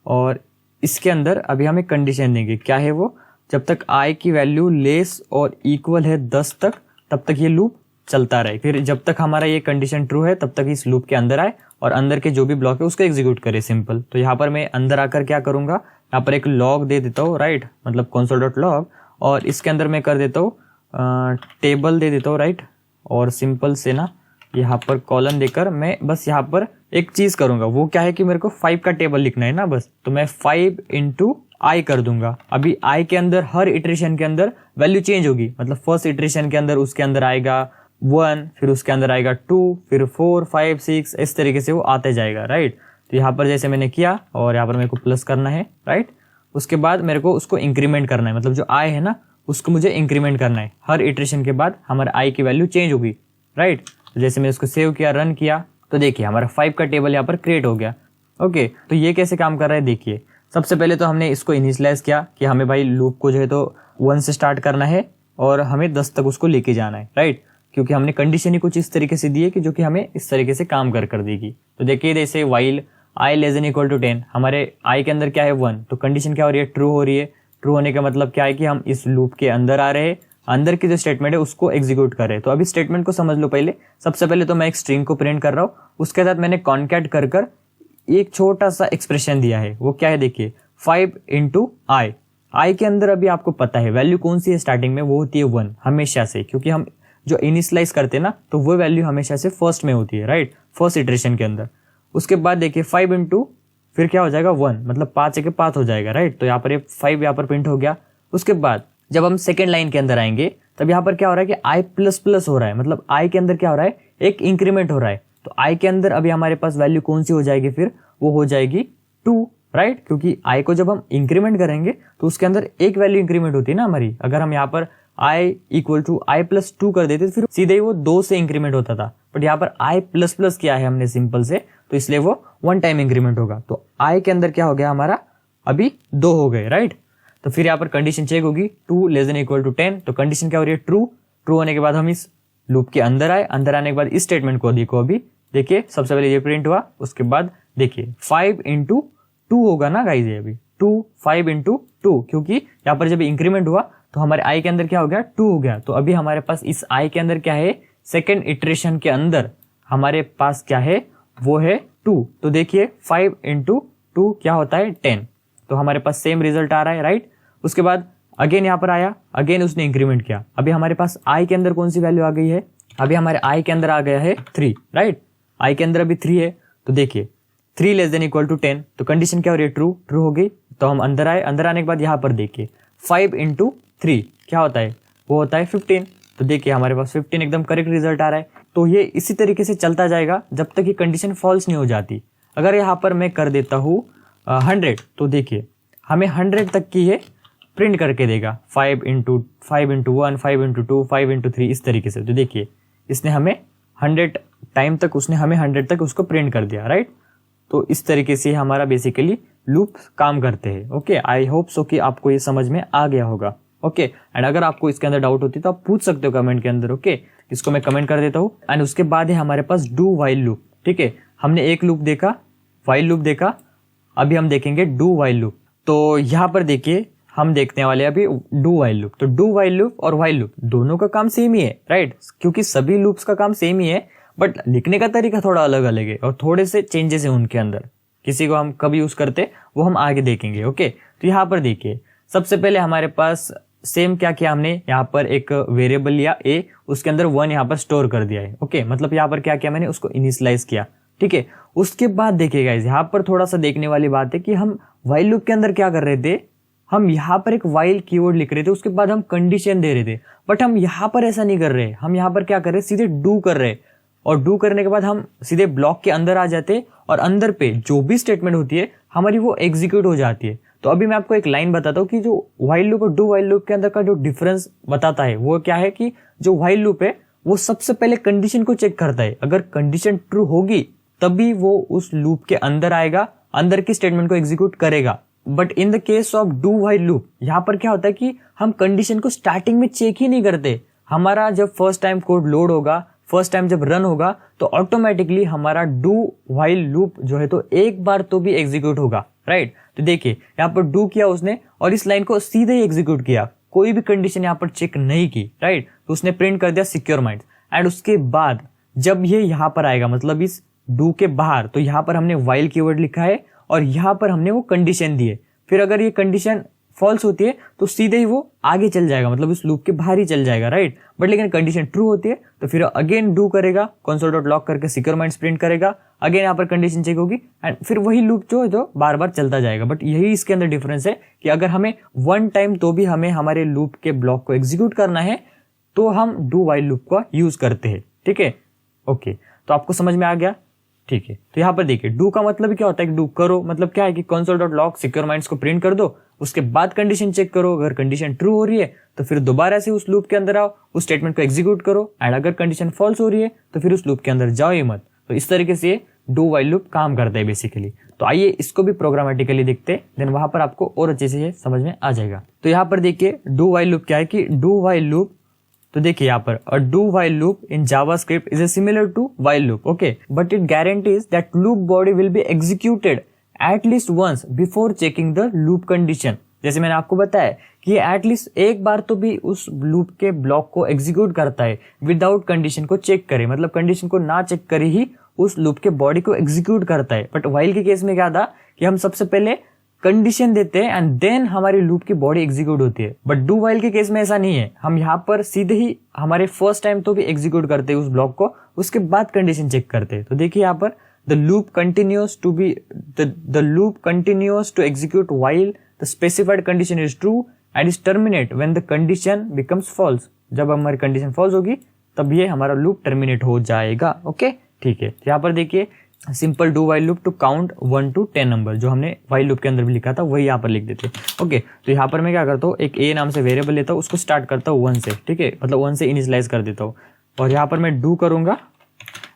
और इसके अंदर अभी हम एक कंडीशन देंगे। क्या है वो, जब तक आई की वैल्यू लेस और इक्वल है 10 तक, तब तक ये लूप चलता रहे। फिर जब तक हमारा ये कंडीशन ट्रू है तब तक इस लूप के अंदर आए और अंदर के जो भी ब्लॉक है उसको एग्जीक्यूट करे, सिंपल। तो यहाँ पर मैं अंदर आकर क्या करूंगा, यहाँ पर एक लॉग दे देता हूँ, राइट, मतलब console.log, और इसके अंदर मैं कर देता हूँ टेबल दे देता हूँ, राइट। और सिंपल से ना यहाँ पर कॉलन देकर मैं बस यहाँ पर एक चीज करूंगा, वो क्या है कि मेरे को 5 का टेबल लिखना है ना बस। तो मैं 5 इंटू आई कर दूंगा। अभी आई के अंदर हर इटरेशन के अंदर वैल्यू चेंज होगी, मतलब फर्स्ट इटरेशन के अंदर उसके अंदर आएगा 1, फिर उसके अंदर आएगा 2, फिर 4, 5, 6, इस तरीके से वो आते जाएगा, राइट। तो यहाँ पर जैसे मैंने किया और यहाँ पर मेरे को प्लस करना है, राइट। उसके बाद मेरे को उसको इंक्रीमेंट करना है, मतलब जो आई है ना उसको मुझे इंक्रीमेंट करना है। हर इटरेशन के बाद हमारे आई की वैल्यू चेंज होगी, राइट। तो जैसे मैंने उसको सेव किया, रन किया, तो देखिए हमारा 5 का टेबल यहाँ पर क्रिएट हो गया। ओके, तो ये कैसे काम कर रहा है देखिए। सबसे पहले तो हमने इसको इनिशियलाइज किया कि हमें भाई लूप को जो है तो 1 से स्टार्ट करना है और हमें 10 तक उसको लेके जाना है, राइट। क्योंकि हमने कंडीशन ही कुछ इस तरीके से दी है कि जो कि हमें इस तरीके से काम कर देगी। तो देखिए जैसे while i less than equal to 10, हमारे आई के अंदर क्या है 1, तो कंडीशन क्या हो रही है, ट्रू हो रही है। ट्रू होने का मतलब क्या है कि हम इस लूप के अंदर आ रहे हैं, अंदर की जो स्टेटमेंट है उसको एग्जीक्यूट कर रहे हैं। तो अभी स्टेटमेंट को समझ लो पहले। सबसे पहले तो मैं एक स्ट्रिंग को प्रिंट कर रहा हूँ, उसके साथ मैंने कॉन्कैट कर एक छोटा सा एक्सप्रेशन दिया है। वो क्या है देखिए, 5 इंटू आई। आई के अंदर अभी आपको पता है वैल्यू कौन सी है स्टार्टिंग में, वो होती है 1 हमेशा से, क्योंकि हम जो इनिशियलाइज करते हैं ना तो वो वैल्यू हमेशा से फर्स्ट में होती है, राइट, फर्स्ट इटरेशन के अंदर। उसके बाद देखिए 5 इंटू फिर क्या हो जाएगा 1, मतलब 5 के 5 हो जाएगा, राइट। तो यहाँ पर 5 यहाँ पर प्रिंट हो गया। उसके बाद जब हम सेकेंड लाइन के अंदर आएंगे तब यहाँ पर क्या हो रहा है कि आई प्लस प्लस हो रहा है, मतलब आई के अंदर क्या हो रहा है, एक इंक्रीमेंट हो रहा है। तो आई के अंदर अभी हमारे पास वैल्यू कौन सी हो जाएगी, फिर वो हो जाएगी 2, राइट। क्योंकि आई को जब हम इंक्रीमेंट करेंगे तो उसके अंदर एक वैल्यू इंक्रीमेंट होती है ना हमारी। अगर हम यहाँ पर I equal to I plus 2 कर देते तो फिर सीधे ही वो 2 से इंक्रीमेंट होता था। बट यहाँ पर आई प्लस प्लस किया है हमने सिंपल से, तो इसलिए वो 1 टाइम इंक्रीमेंट होगा। तो आई के अंदर क्या हो गया हमारा, अभी 2 हो गए, राइट। तो फिर यहाँ पर कंडीशन चेक होगी 2 लेस देन इक्वल टू 10। तो कंडीशन क्या हो रही है, ट्रू। ट्रू होने के बाद हम इस लूप के अंदर आए, अंदर आने के बाद इस स्टेटमेंट को देखो। अभी देखिए सबसे पहले ये प्रिंट हुआ, उसके बाद देखिए 5 इंटू 2 होगा ना गाइज, ये अभी 5 इंटू 2, क्योंकि यहाँ पर जब इंक्रीमेंट हुआ तो हमारे आई के अंदर क्या हो गया, 2 हो गया। तो अभी हमारे पास इस आई के अंदर क्या है, सेकेंड इटरेशन के अंदर हमारे पास क्या है, वो है 2। तो देखिए 5 इंटू 2 क्या होता है 10। तो हमारे पास सेम रिजल्ट आ रहा है, राइट। उसके बाद अगेन यहाँ पर आया, अगेन उसने इंक्रीमेंट किया। अभी हमारे पास आई के अंदर कौन सी वैल्यू आ गई है, अभी हमारे आई के अंदर आ गया है 3, राइट। आई के अंदर अभी 3 है। तो देखिए 3 लेस देन इक्वल टू 10, तो कंडीशन क्या हो रही है, ट्रू। ट्रू हो गई। तो हम अंदर आए, अंदर आने के बाद यहाँ पर देखिए 5 इंटू 3 क्या होता है, वो होता है 15। तो देखिए हमारे पास 15 एकदम करेक्ट रिजल्ट आ रहा है। तो ये इसी तरीके से चलता जाएगा जब तक ये कंडीशन फॉल्स नहीं हो जाती। अगर यहाँ पर मैं कर देता हूँ 100, तो देखिए हमें 100 तक की ये प्रिंट करके देगा, 5 इंटू 1, 5 इंटू 2, 5 इंटू 3, इस तरीके से। तो देखिए इसने हमें 100 टाइम तक उसने हमें 100 तक उसको प्रिंट कर दिया, राइट। तो इस तरीके से हमारा बेसिकली लूप काम करते हैं। ओके, आई होप सो कि आपको ये समझ में आ गया होगा। ओके, एंड अगर आपको इसके अंदर डाउट होती है तो आप पूछ सकते हो कमेंट के अंदर। ओके, इसको मैं कमेंट कर देता हूँ। एंड उसके बाद है हमारे पास डू वाइल लूप। ठीक है, हमने एक लूप देखा, वाइल लूप देखा, अभी हम देखेंगे डू वाइल लूप। तो यहाँ पर देखिए हम देखने वाले अभी डू वाइल लूप। तो डू वाइल लूप और वाइल लूप दोनों का काम सेम ही है, राइट, क्योंकि सभी लूप्स का काम सेम ही है, बट लिखने का तरीका थोड़ा अलग अलग है और थोड़े से चेंजेस है उनके अंदर। किसी को हम कभी यूज करते वो हम आगे देखेंगे। ओके, तो यहाँ पर देखिए सबसे पहले हमारे पास सेम क्या किया हमने, यहाँ पर एक वेरिएबल लिया ए, उसके अंदर 1 यहाँ पर स्टोर कर दिया है। ओके, मतलब यहाँ पर क्या किया मैंने, उसको इनिशियलाइज किया। ठीक है, उसके बाद देखिएगा यहाँ पर थोड़ा सा देखने वाली बात है कि हम वाइल लूप के अंदर क्या कर रहे थे, हम यहाँ पर एक वाइल कीवर्ड लिख रहे थे, उसके बाद हम कंडीशन दे रहे थे। बट हम यहाँ पर ऐसा नहीं कर रहे, हम यहाँ पर क्या कर रहे, सीधे डू कर रहे, और डू करने के बाद हम सीधे ब्लॉक के अंदर आ जाते और अंदर पे जो भी स्टेटमेंट होती है हमारी वो एग्जीक्यूट हो जाती है। तो अभी मैं आपको एक लाइन बताता हूँ कि जो व्हाइल लूप और डू व्हाइल लूप के अंदर का जो डिफरेंस बताता है वो क्या है कि जो व्हाइल लूप है वो सबसे पहले कंडीशन को चेक करता है। अगर कंडीशन ट्रू होगी तभी वो उस लूप के अंदर आएगा, अंदर की स्टेटमेंट को एग्जीक्यूट करेगा। But in the case of do while loop यहाँ पर क्या होता है कि हम कंडीशन को स्टार्टिंग में चेक ही नहीं करते। हमारा जब फर्स्ट टाइम कोड लोड होगा, फर्स्ट टाइम जब रन होगा तो ऑटोमेटिकली हमारा डू व्हाइल लूप जो है तो एक बार तो भी एग्जीक्यूट होगा, राइट। तो देखिए यहाँ पर डू किया उसने और इस लाइन को सीधे ही एग्जीक्यूट किया, कोई भी कंडीशन यहाँ पर चेक नहीं की, राइट। तो उसने प्रिंट कर दिया सिक्योर माइंड्स। एंड उसके बाद जब ये यहाँ पर आएगा, मतलब इस डू के बाहर, तो यहाँ पर हमने व्हाइल कीवर्ड लिखा है और यहाँ पर हमने वो कंडीशन दी है। फिर अगर ये कंडीशन फॉल्स होती है तो सीधे ही वो आगे चल जाएगा, मतलब इस लूप के बाहर ही चल जाएगा, राइट। बट लेकिन कंडीशन ट्रू होती है तो फिर अगेन डू करेगा, console.log करके सिक्योर माइंड्स प्रिंट करेगा, अगेन यहाँ पर कंडीशन चेक होगी एंड फिर वही लूप जो है तो बार बार चलता जाएगा। बट यही इसके अंदर डिफरेंस है कि अगर हमें वन टाइम तो भी हमें हमारे लूप के ब्लॉक को एग्जीक्यूट करना है तो हम डू व्हाइल लूप का यूज करते हैं, ठीक है। ओके, तो आपको समझ में आ गया, ठीक है। तो यहाँ पर देखिए डू का मतलब क्या होता है कि डू करो, मतलब क्या है कि console.log सिक्योर माइंड्स को प्रिंट कर दो, उसके बाद कंडीशन चेक करो, अगर कंडीशन ट्रू हो रही है तो फिर दोबारा से उस लूप के अंदर आओ, उस स्टेटमेंट को एग्जीक्यूट करो एंड अगर कंडीशन फॉल्स हो रही है तो फिर उस लूप के अंदर जाओ ही मत। तो इस तरीके से डू व्हाइल लूप काम करता है बेसिकली। तो आइए इसको भी प्रोग्रामेटिकली देखते हैं, देन वहां पर आपको और अच्छे से समझ में आ जाएगा। तो यहाँ पर देखिए डू व्हाइल लूप क्या है कि डू व्हाइल लूप, तो देखिए यहाँ पर a do while loop in JavaScript is similar to while loop, okay, but it guarantees that loop body will be executed at least once before checking the loop condition। जैसे मैंने आपको बताया कि ये एटलीस्ट एक बार तो भी उस लूप के ब्लॉक को एग्जीक्यूट करता है विदाउट कंडीशन को चेक करे, मतलब कंडीशन को ना चेक करे ही उस लूप के बॉडी को एग्जीक्यूट करता है। बट व्हाइल के केस में क्या था कि हम सबसे पहले कंडीशन देते हैं एंड देन हमारी लूप की बॉडी एग्जीक्यूट होती है। बट डू व्हाइल के केस में ऐसा नहीं है, हम यहाँ पर सीधे ही हमारे फर्स्ट टाइम तो भी एग्जीक्यूट करते हैं उस ब्लॉक को, उसके बाद कंडीशन चेक करते हैं। तो देखिए यहाँ पर the loop continuous to execute while the specified condition is true and is terminate when the condition becomes false. जब हमारी कंडीशन फॉल्स होगी तब ये हमारा लूप टर्मिनेट हो जाएगा, ओके, ठीक है। यहाँ पर देखिए simple do while loop to count 1 to 10 number, जो हमने व्हाइल लूप के अंदर भी लिखा था वही यहाँ पर लिख देते हैं, ओके। तो यहाँ पर मैं क्या करता हूँ, एक ए नाम से वेरिएबल लेता हूँ, उसको स्टार्ट करता हूँ 1 से, ठीक है, मतलब 1 से इनिशियलाइज कर देता हूँ और यहाँ पर मैं डू करूंगा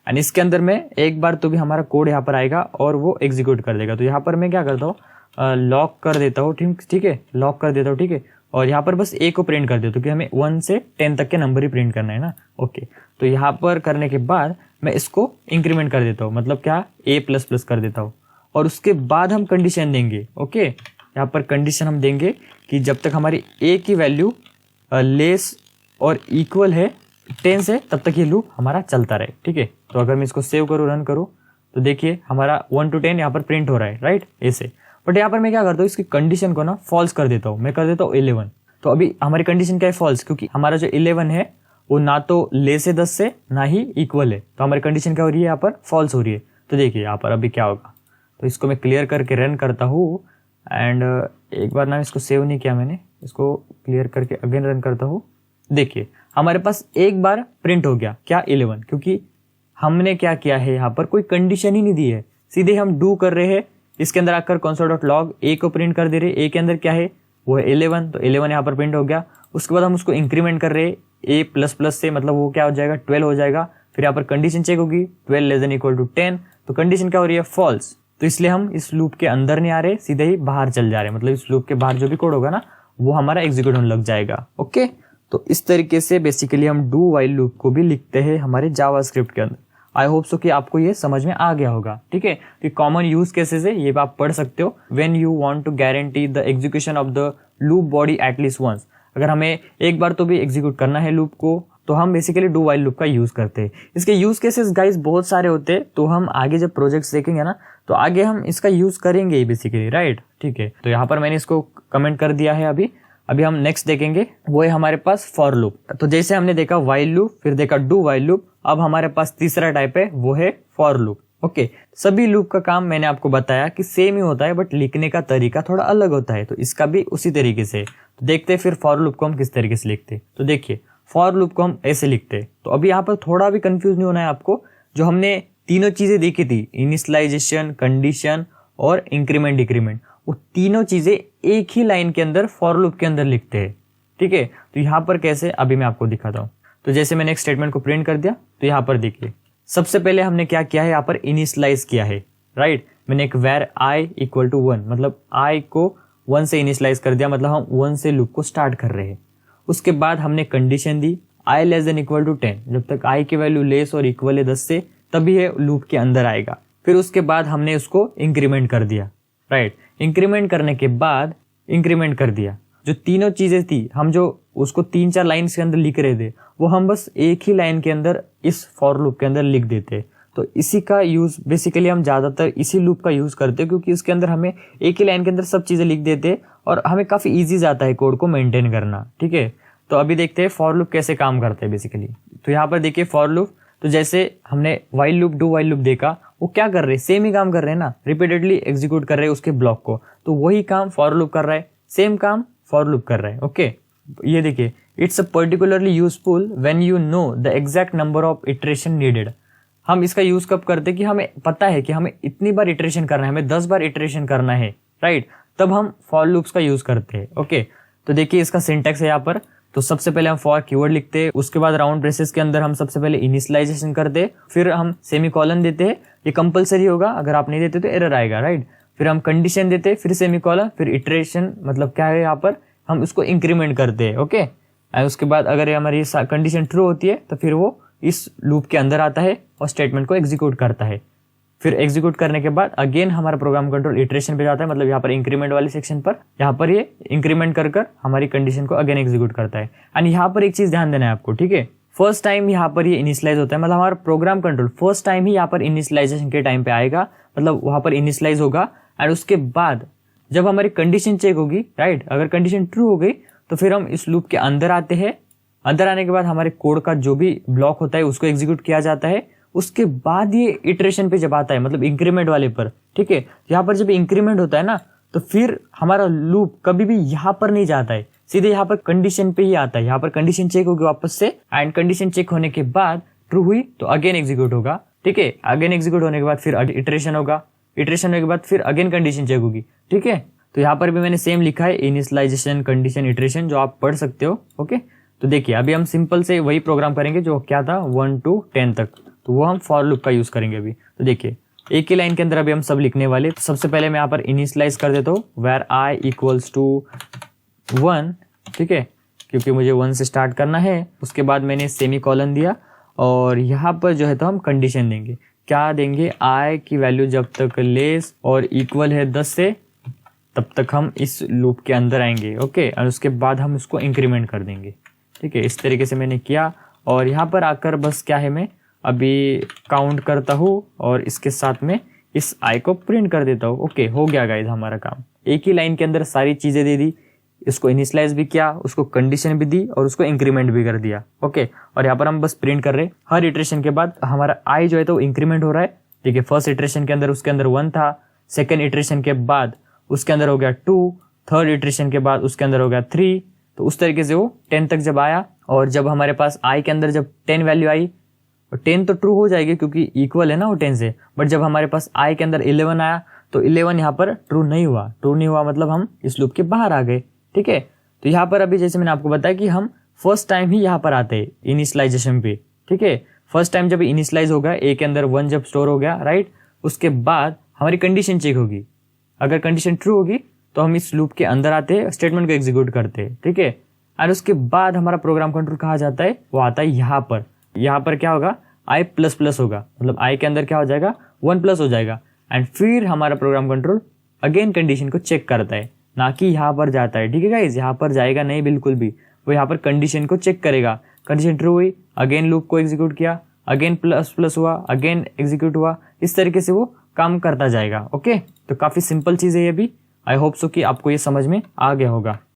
एंड इसके अंदर में एक बार तो भी हमारा कोड यहाँ पर आएगा और वो एग्जीक्यूट कर देगा। तो यहाँ पर मैं क्या करता हूँ, लॉक कर देता हूँ, ठीक है, लॉक कर देता हूँ, ठीक है, और यहाँ पर बस ए को प्रिंट कर देता हूँ क्योंकि हमें 1 से 10 तक के नंबर ही प्रिंट करना है ना, ओके। तो यहाँ पर करने के बाद मैं इसको इंक्रीमेंट कर देता हूँ, मतलब क्या a++ कर देता हूँ और उसके बाद हम कंडीशन देंगे, ओके। यहाँ पर कंडीशन हम देंगे कि जब तक हमारी a की वैल्यू लेस और इक्वल है 10 से तब तक ये लूप हमारा चलता रहे, ठीक है। तो अगर मैं इसको सेव करूँ, रन करूँ तो देखिए हमारा 1 to 10 यहाँ पर प्रिंट हो रहा है, राइट, ऐसे। बट यहाँ पर मैं क्या करता हूँ, इसकी कंडीशन को ना फॉल्स कर देता हूँ, मैं कर देता हूँ 11। तो अभी हमारी कंडीशन क्या है, फॉल्स, क्योंकि हमारा जो 11 है वो ना तो ले से 10 से ना ही इक्वल है, तो हमारी कंडीशन क्या हो रही है, यहाँ पर फॉल्स हो रही है। तो देखिए यहाँ पर अभी क्या होगा, तो इसको मैं क्लियर करके रन करता हूँ एंड एक बार ना इसको सेव नहीं किया मैंने, इसको क्लियर करके अगेन रन करता हूँ। देखिए हमारे पास एक बार प्रिंट हो गया क्या, 11, क्योंकि हमने क्या किया है, यहाँ पर कोई कंडीशन ही नहीं दी है, सीधे हम डू कर रहे हैं, इसके अंदर आकर console.log ए को प्रिंट कर दे रहे, ए के अंदर क्या है वो है 11, तो 11 यहाँ पर प्रिंट हो गया। उसके बाद हम उसको इंक्रीमेंट कर रहे a++ से, मतलब वो क्या हो जाएगा 12 हो जाएगा। फिर यहाँ पर कंडीशन चेक होगी 12 ≤ 10, तो कंडीशन क्या हो रही है, फॉल्स। तो इसलिए हम इस लूप के अंदर नहीं आ रहे, सीधे ही बाहर चल जा रहे हैं, मतलब इस लूप के बाहर जो भी कोड होगा ना वो हमारा एग्जीक्यूट होने लग जाएगा, ओके। तो इस तरीके से बेसिकली हम डू व्हाइल लूप को भी लिखते हैं हमारे जावास्क्रिप्ट के अंदर। आई होप सो कि आपको ये समझ में आ गया होगा, ठीक है। कि कॉमन यूज केसेस है, ये आप पढ़ सकते हो। When you want to guarantee the execution of the loop body at least once, अगर हमें एक बार तो भी एग्जीक्यूट करना है लूप को तो हम बेसिकली डू व्हाइल लूप का यूज करते हैं। इसके यूज केसेस गाइस बहुत सारे होते हैं, तो हम आगे जब प्रोजेक्ट्स देखेंगे ना तो आगे हम इसका यूज करेंगे ही बेसिकली, राइट, ठीक है। तो यहाँ पर मैंने इसको कमेंट कर दिया है। अभी हम नेक्स्ट देखेंगे, वो है हमारे पास फॉर लूप। तो जैसे हमने देखा व्हाइल लूप, फिर देखा डू व्हाइल लूप, अब हमारे पास तीसरा टाइप है वो है फॉर लूप, ओके। सभी लूप का काम मैंने आपको बताया कि सेम ही होता है, बट लिखने का तरीका थोड़ा अलग होता है, तो इसका भी उसी तरीके से। तो देखते हैं फिर फॉर लूप को हम किस तरीके से लिखते हैं। तो देखिए फॉर लूप को हम ऐसे लिखते हैं। तो अभी यहाँ पर थोड़ा भी कंफ्यूज नहीं होना है आपको, जो हमने तीनों चीजें देखी थी, इनिशियलाइजेशन, कंडीशन और इंक्रीमेंट डिक्रीमेंट, वो तीनों चीजें एक ही लाइन के अंदर फॉर लूप के अंदर लिखते हैं। ठीक है, तो यहाँ पर कैसे अभी मैं आपको दिखाता हूँ। तो जैसे मैंने एक स्टेटमेंट को प्रिंट कर दिया, तो यहाँ पर देखिए सबसे पहले हमने क्या किया है, यहाँ पर इनिशियलाइज किया है, राइट। मैंने एक वेर आई इक्वल टू 1, मतलब आई को 1 से इनिशियलाइज कर दिया, मतलब हम 1 से लूप को स्टार्ट कर रहे हैं। उसके बाद हमने कंडीशन दी i less than equal to 10, जब तक आई की वैल्यू लेस और इक्वल है 10 से, तभी ये लूप के अंदर आएगा। फिर उसके बाद हमने उसको इंक्रीमेंट कर दिया, राइट। इंक्रीमेंट करने के बाद इंक्रीमेंट कर दिया, जो तीनों चीजें थी हम जो उसको 3-4 लाइन के अंदर लिख रहे थे, वो हम बस एक ही लाइन के अंदर इस फॉर लूप के अंदर लिख देते। तो इसी का यूज बेसिकली हम ज्यादातर इसी लूप का यूज करते हैं, क्योंकि इसके अंदर हमें एक ही लाइन के अंदर सब चीजें लिख देते और हमें काफी इजी जाता है कोड को मेंटेन करना। ठीक है, तो अभी देखते हैं फॉर लूप कैसे काम करते हैं बेसिकली। तो यहाँ पर देखिए फॉर लूप, तो जैसे हमने while loop, do while loop देखा, वो क्या कर रहे हैं, सेम ही काम कर रहे हैं ना, रिपीटेडली एग्जीक्यूट कर रहे हैं उसके ब्लॉक को। तो वही काम फॉर लूप कर रहा है, सेम काम फॉर लूप कर रहा है। ओके, ये देखिए it's a particularly useful when you know the exact number of iteration needed. हम इसका यूज कब करते हैं कि हमें पता है कि हमें इतनी बार इटरेशन करना है, हमें 10 बार इटरेशन करना है, राइट, तब हम फॉर लूप्स का यूज करते हैं। ओके, तो देखिए इसका सिंटैक्स है यहाँ पर। तो सबसे पहले हम फॉर कीवर्ड लिखते हैं, उसके बाद राउंड ब्रेसेस के अंदर हम सबसे पहले इनिशियलाइजेशन करते हैं, फिर हम सेमीकोलन देते हैं, ये कंपलसरी होगा, अगर आप नहीं देते तो एरर आएगा, राइट। फिर हम कंडीशन देते हैं, फिर सेमीकोलन, फिर इटरेशन, मतलब क्या है यहाँ पर हम इसको इंक्रीमेंट करते हैं। ओके, और उसके बाद अगर हमारी कंडीशन ट्रू होती है तो फिर वो इस लूप के अंदर आता है और स्टेटमेंट को एग्जीक्यूट करता है। फिर एग्जीक्यूट करने के बाद अगेन हमारा प्रोग्राम कंट्रोल इटरेशन पे जाता है, मतलब यहाँ पर इंक्रीमेंट वाले सेक्शन पर, यहाँ पर ये इंक्रीमेंट कर हमारी कंडीशन को अगेन एग्जीक्यूट करता है। एंड यहाँ पर एक चीज ध्यान देना है आपको, ठीक है, फर्स्ट टाइम यहाँ पर ये इनिशियलाइज होता है, मतलब हमारा प्रोग्राम कंट्रोल फर्स्ट टाइम ही यहाँ पर इनिशियलाइजेशन के टाइम पे आएगा, मतलब वहां पर इनिशियलाइज होगा। एंड उसके बाद जब हमारी कंडीशन चेक होगी, राइट, अगर कंडीशन ट्रू हो गई तो फिर हम इस लूप के अंदर आते हैं। अंदर आने के बाद हमारे कोड का जो भी ब्लॉक होता है उसको एग्जीक्यूट किया जाता है। उसके बाद ये इटरेशन पे जब आता है, मतलब इंक्रीमेंट वाले पर, ठीक है, यहाँ पर जब इंक्रीमेंट होता है ना, तो फिर हमारा लूप कभी भी यहाँ पर नहीं जाता है, सीधे यहाँ पर कंडीशन पे ही आता है। यहाँ पर कंडीशन चेक होगी वापस से, एंड कंडीशन चेक होने के बाद ट्रू हुई तो अगेन एग्जीक्यूट होगा। ठीक है, अगेन एग्जीक्यूट होने के बाद फिर इटरेशन होगा, इटरेशन होने के बाद फिर अगेन कंडीशन चेक होगी। ठीक है, तो यहाँ पर भी मैंने सेम लिखा है, इनिशियलाइजेशन, कंडीशन, इटरेशन, जो आप पढ़ सकते हो। ओके, तो देखिए अभी हम सिंपल से वही प्रोग्राम करेंगे जो क्या था 1 to 10 तक, तो वो हम फॉर लूप का यूज करेंगे अभी। तो देखिए एक ही लाइन के अंदर अभी हम सब लिखने वाले। तो सबसे पहले मैं यहाँ पर इनिशियलाइज कर देता हूँ वेर आई इक्वल्स टू 1, ठीक है, क्योंकि मुझे 1 से स्टार्ट करना है। उसके बाद मैंने सेमीकोलन दिया और यहाँ पर जो है तो हम कंडीशन देंगे, क्या देंगे, आई की वैल्यू जब तक लेस और इक्वल है 10 से, तब तक हम इस लूप के अंदर आएंगे। ओके, और उसके बाद हम इसको इंक्रीमेंट कर देंगे। ठीक है, इस तरीके से मैंने किया और यहाँ पर आकर बस क्या है, मैं अभी काउंट करता हूँ और इसके साथ में इस आई को प्रिंट कर देता हूँ। ओके, हो गया गाइस हमारा काम। एक ही लाइन के अंदर सारी चीजें दे दी, इसको इनिशियलाइज भी किया, उसको कंडीशन भी दी और उसको इंक्रीमेंट भी कर दिया। ओके, और यहाँ पर हम बस प्रिंट कर रहे हैं। हर इटरेशन के बाद हमारा आई जो है तो इंक्रीमेंट हो रहा है। ठीक है, फर्स्ट इटरेशन के अंदर उसके अंदर 1 था, सेकेंड इटरेशन के बाद उसके अंदर हो गया 2, थर्ड इटरेशन के बाद उसके अंदर हो गया 3, तो उस तरीके से वो 10 तक जब आया। और जब हमारे पास आई के अंदर जब 10 वैल्यू आई, 10 तो ट्रू हो जाएगी क्योंकि इक्वल है ना वो 10 से, बट जब हमारे पास आई के अंदर 11 आया तो 11 यहाँ पर ट्रू नहीं हुआ। ट्रू नहीं हुआ मतलब हम इस लूप के बाहर आ गए। ठीक है, तो यहाँ पर अभी जैसे मैंने आपको बताया कि हम फर्स्ट टाइम ही यहाँ पर आते हैं इनिशियलाइजेशन पे। ठीक है, फर्स्ट टाइम जब इनिशियलाइज होगा, ए के अंदर 1 जब स्टोर हो गया, राइट, उसके बाद हमारी कंडीशन चेक होगी। अगर कंडीशन ट्रू होगी तो हम इस लूप के अंदर आते हैं, स्टेटमेंट को एग्जीक्यूट करते हैं। ठीक है, और उसके बाद हमारा प्रोग्राम कंट्रोल कहाँ जाता है, वो आता है यहाँ पर। यहाँ पर क्या होगा, आई प्लस प्लस होगा, मतलब आई के अंदर क्या हो जाएगा, 1 प्लस हो जाएगा। एंड फिर हमारा प्रोग्राम कंट्रोल अगेन कंडीशन को चेक करता है, ना कि यहाँ पर जाता है। ठीक है गाइस, यहाँ पर जाएगा नहीं बिल्कुल भी, वो यहाँ पर कंडीशन को चेक करेगा। कंडीशन ट्रू हुई, अगेन लूप को एग्जीक्यूट किया, अगेन प्लस प्लस हुआ, अगेन एग्जीक्यूट हुआ, इस तरीके से वो काम करता जाएगा। ओके, तो काफी सिंपल चीज है ये भी। आई होप सो कि आपको ये समझ में आ गया होगा।